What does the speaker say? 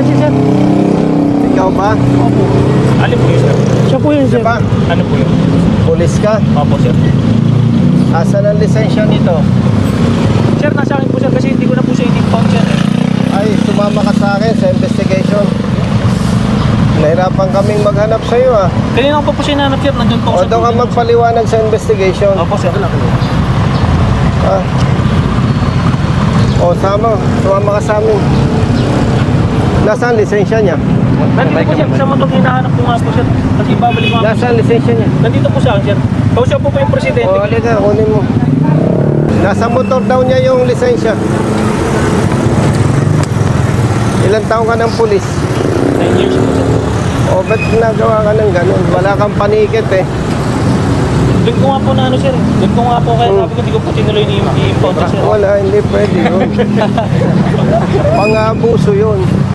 lisensya, sir. Ikaw ba? Opo. Ano po yun, sir? Siya po yun, sir. Diba? Ano po yun? Pulis ka? Opo, sir. Asan ang lisensya nito? Sir, nasa akin po, sir, kasi hindi ko na po siya in-impound, sir. Ay, sumama ka sa akin sa investigation. Nahirapan kaming maghanap sa iyo, ah. Kanina ko pa po siya nanap, sir. Nandun po O ako sa doon ka building. magpaliwanag sa investigation. Opo, sir. Ah. O, sumama ka sa amin. Nasaan lisensya niya? Nandito po, sir. Sa motor hinahanap ko nga po, sir. Kasi ibabalik ko nga po. Nasaan lisensya niya? Nandito po sa akin, sir. Kausap po po yung presidente. O, halika, kunin mo. Nasa motor daw niya yung lisensya. Ilang taong ka ng pulis? 9 years po, sir. O, ba't nagawa ka ng ganun? Wala kang panikit, eh. Doon ko nga po na ano, sir. Doon ko nga po kaya sabi ko, hindi ko po tinuloy ni i-impound, sir. Wala, hindi pwede yun. Pang-abuso yun.